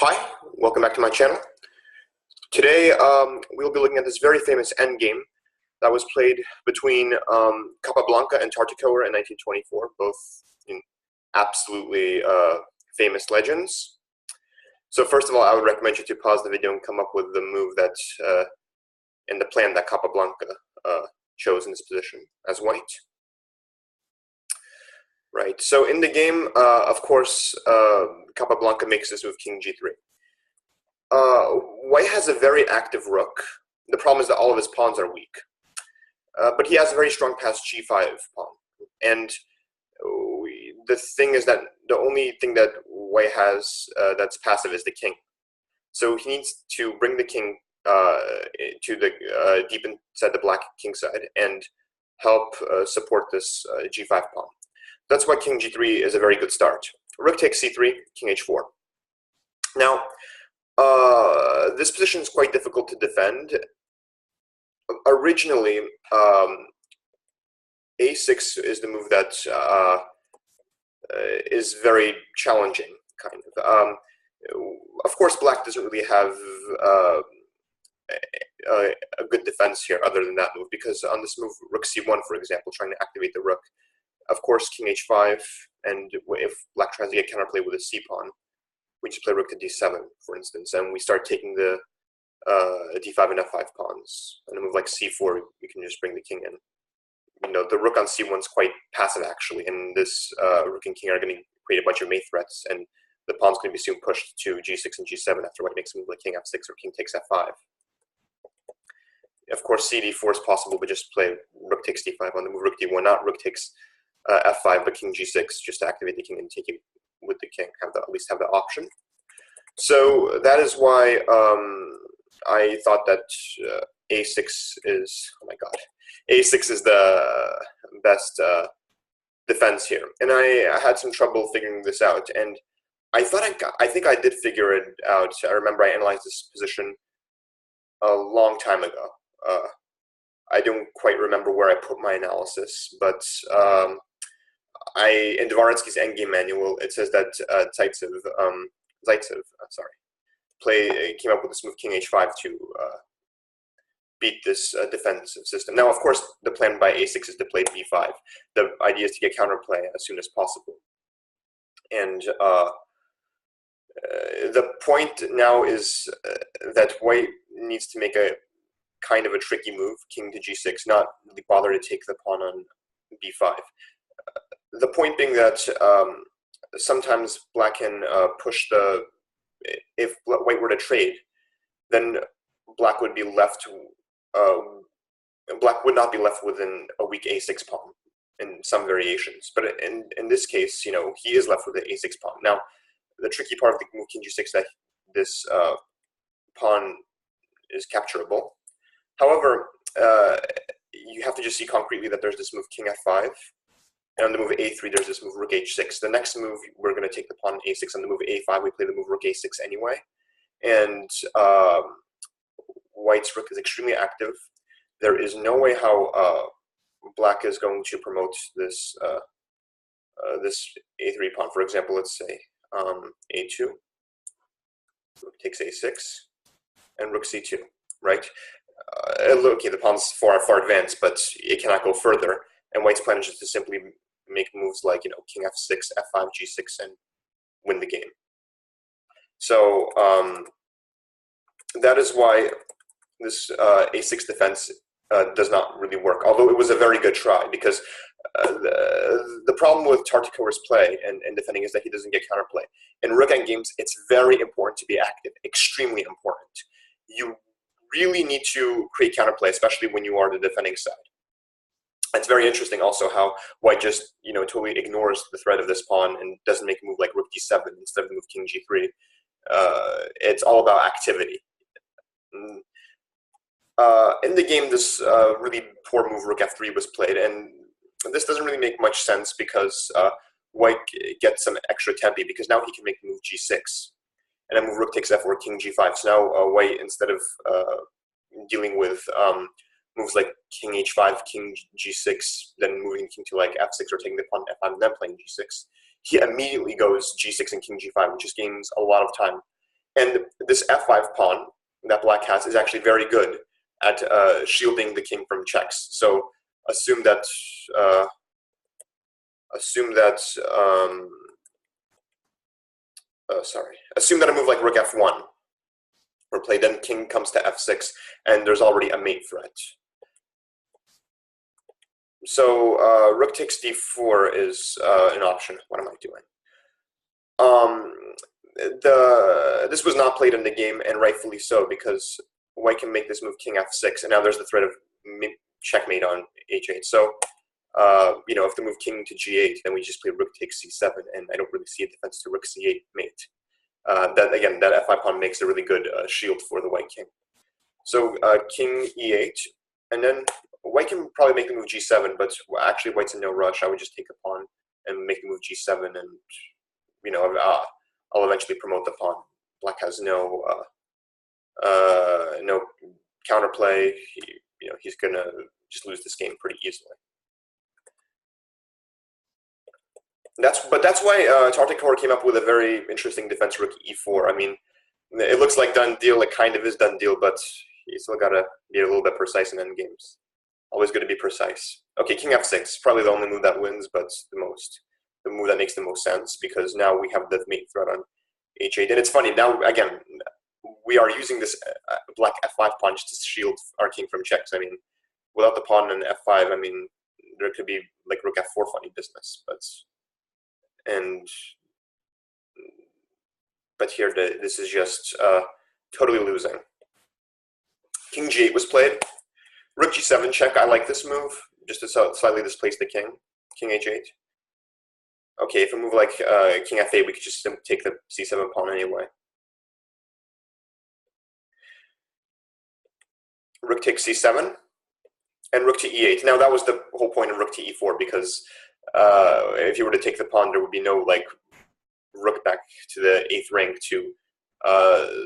Hi, welcome back to my channel. Today we'll be looking at this very famous endgame that was played between Capablanca and Tartakower in 1924, both absolutely famous legends. So first of all, I would recommend you to pause the video and come up with the move that and the plan that Capablanca chose in this position as white. Right, so in the game, of course, Capablanca makes this move king g3. White has a very active rook. The problem is that all of his pawns are weak. But he has a very strong past g5 pawn. And the thing is that the only thing that White has that's passive is the king. So he needs to bring the king to the deep inside the black king side and help support this g5 pawn. That's why king g3 is a very good start. Rook takes c3, king h4. Now, this position is quite difficult to defend. Originally, a6 is the move that is very challenging, kind of. Of course, black doesn't really have a good defense here other than that move, because on this move, rook c1, for example, trying to activate the rook, of course, king h5, and if black tries to get counterplay with a c-pawn, we just play rook to d7, for instance, and we start taking the d5 and f5 pawns. And a move like c4, we can just bring the king in. You know, the rook on c1 is quite passive, actually, and this rook and king are going to create a bunch of mate threats, and the pawn's going to be soon pushed to g6 and g7 after white makes a move like king f6 or king takes f5. Of course, cd4 is possible, but just play rook takes d5 on the move rook d1, not rook takes f5, but king g6, just to activate the king and take it with the king, at least have the option. So that is why I thought that a6 is, oh my god, a6 is the best defense here. And I had some trouble figuring this out, and I think I did figure it out. I remember I analyzed this position a long time ago. I don't quite remember where I put my analysis, but in Dvoretsky's Endgame manual, it says that Zaitsev came up with this move king h5 to beat this defensive system. Now, of course, the plan by a6 is to play b5. The idea is to get counterplay as soon as possible. And the point now is that white needs to make a kind of a tricky move, king to g6, not really bother to take the pawn on b5. The point being that sometimes black can push the, if white were to trade, then black would be left, black would not be left with a weak a6 pawn in some variations. But in this case, you know, he is left with the a6 pawn. Now, the tricky part of the move king g6 that this pawn is capturable. However, you have to just see concretely that there's this move king f5, and on the move a3, there's this move rook h6. The next move, we're going to take the pawn a6. On the move a5, we play the move rook a6 anyway. And white's rook is extremely active. There is no way how black is going to promote this this a3 pawn. For example, let's say a2, rook takes a6, and rook c2, right? Okay, the pawn's far advanced, but it cannot go further. And white's plan is just to simply make moves like, you know, king f6, f5, g6, and win the game. So that is why this a6 defense does not really work, although it was a very good try, because the problem with Tartakower's play and defending is that he doesn't get counterplay. In rook endgames, it's very important to be active, extremely important. You really need to create counterplay, especially when you are the defending side. It's very interesting also how white just, you know, totally ignores the threat of this pawn and doesn't make a move like rook d7 instead of the move king g3. It's all about activity. In the game, this really poor move rook f3 was played, and this doesn't really make much sense because white gets some extra tempi, because now he can make the move g6, and then move rook takes f4, king g5. So now white, instead of dealing with moves like king h5, king g6, then moving king to like f6 or taking the pawn f5 and then playing g6, he immediately goes g6 and king g5, which just gains a lot of time. And this f5 pawn that black has is actually very good at shielding the king from checks. So assume that assume that a move like rook f1 were played, then king comes to f6, and there's already a mate threat. So rook takes d4 is an option. What am I doing? This was not played in the game, and rightfully so, because white can make this move king f6, and now there's the threat of checkmate on h8. So if the move king to g8, then we just play rook takes c7, and I don't really see a defense to rook c8 mate. That f5 pawn makes a really good shield for the white king. So king e8, and then white can probably make the move g7, but actually white's in no rush. I would just take a pawn and make the move g7, and I'll eventually promote the pawn. Black has no counterplay. He's gonna just lose this game pretty easily. That's why Tartakower came up with a very interesting defense rook e4. I mean, it looks like done deal. It kind of is done deal, but you still gotta be a little bit precise in endgames. Always going to be precise. Okay, king f6, probably the only move that wins, but the move that makes the most sense, because now we have the mate threat on h8. And it's funny, now, again, we are using this black f5 pawn to shield our king from checks. I mean, without the pawn and f5, I mean, there could be like rook f4 funny business, but here this is just totally losing. King g8 was played. Rook g7 check, I like this move, just to slightly displace the king. King h8. Okay, if a move like king f8, we could just take the c7 pawn anyway. Rook takes c7, and rook to e8. Now that was the whole point of rook to e4, because if you were to take the pawn, there would be no like rook back to the 8th rank to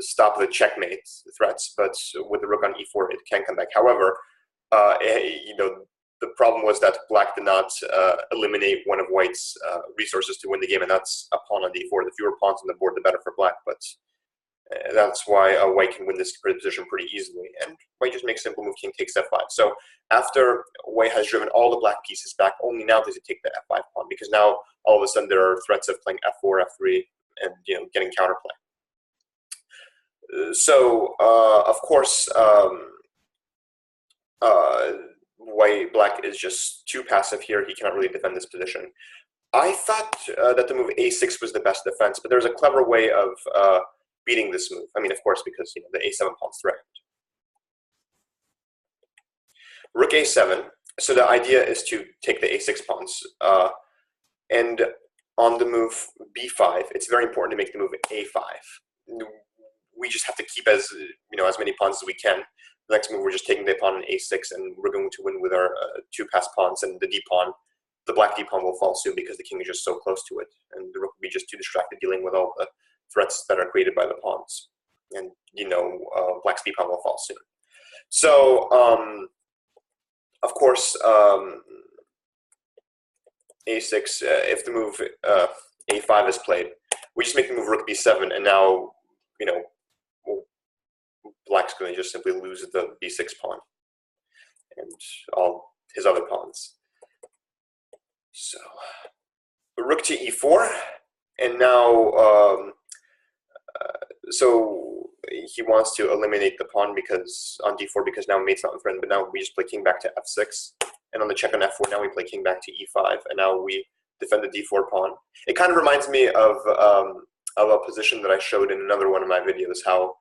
stop the checkmate threats. But with the rook on e4, it can come back. However, the problem was that black did not eliminate one of white's resources to win the game, and that's a pawn on d4. The fewer pawns on the board, the better for black, but that's why white can win this position pretty easily. And white just makes simple move king takes f5. So after white has driven all the black pieces back, only now does it take the f5 pawn, because now all of a sudden there are threats of playing f4, f3, and getting counterplay. So of course, black is just too passive here. He cannot really defend this position. I thought that the move a6 was the best defense, but there's a clever way of beating this move. I mean, of course, because the a7 pawn's threatened. Rook a7. So the idea is to take the a6 pawns, and on the move b5, it's very important to make the move a5. We just have to keep as many pawns as we can. The next move, we're just taking the pawn on a6, and we're going to win with our two passed pawns, and the d pawn. The black d pawn will fall soon because the king is just so close to it, and the rook will be just too distracted dealing with all the threats that are created by the pawns, and black's d pawn will fall soon. So of course, a6. If the move a5 is played, we just make the move rook b7, and now black's going to just simply lose the b6 pawn and all his other pawns. So rook to e4, and now so he wants to eliminate the pawn because on d4, because now mate's not threatened. But now we just play king back to f6, and on the check on f4, now we play king back to e5, and now we defend the d4 pawn. It kind of reminds me of a position that I showed in another one of my videos, how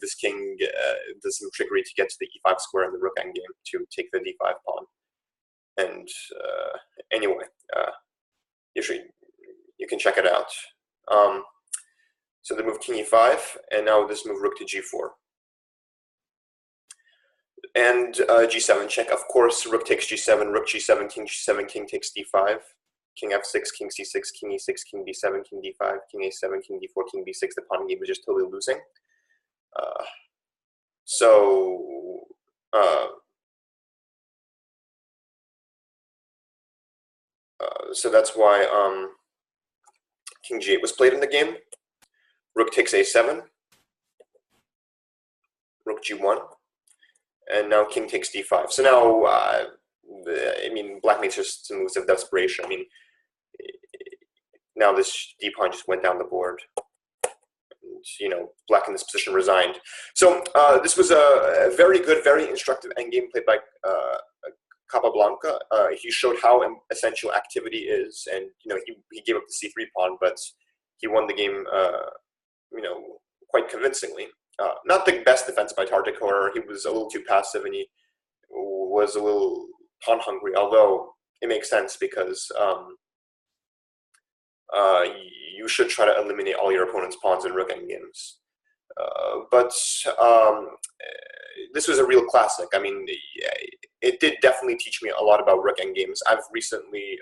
this king does some trickery to get to the e5 square in the rook endgame to take the d5 pawn. And anyway, you can check it out. So the move king e5, and now this move rook to g4. And g7 check, of course, rook takes g7, rook g7, king takes d5, king f6, king c6, king e6, king d7, king d5, king a7, king d4, king b6. The pawn game is just totally losing. So that's why king g8 was played in the game. rook takes a7, rook g1, and now king takes d5. So now, I mean, black makes just some moves of desperation. I mean, now this d pawn just went down the board. And, you know, black in this position resigned. So this was a very good, very instructive endgame played by Capablanca. He showed how essential activity is, and you know, he gave up the c3 pawn, but he won the game, you know, quite convincingly. Not the best defense by Tartakower. He was a little too passive, and he was a little pawn hungry. Although it makes sense because you should try to eliminate all your opponent's pawns in rook endgames. But this was a real classic. I mean, it did definitely teach me a lot about rook endgames. I've recently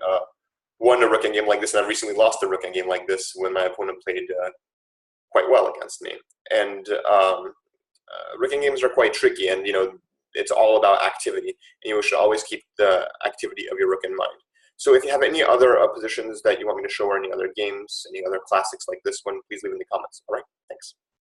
won a rook endgame like this, and I've recently lost a rook endgame like this when my opponent played quite well against me. And rook endgames are quite tricky, and you know, it's all about activity, and you should always keep the activity of your rook in mind. So if you have any other positions that you want me to show, or any other games, any other classics like this one, please leave in the comments. All right, thanks.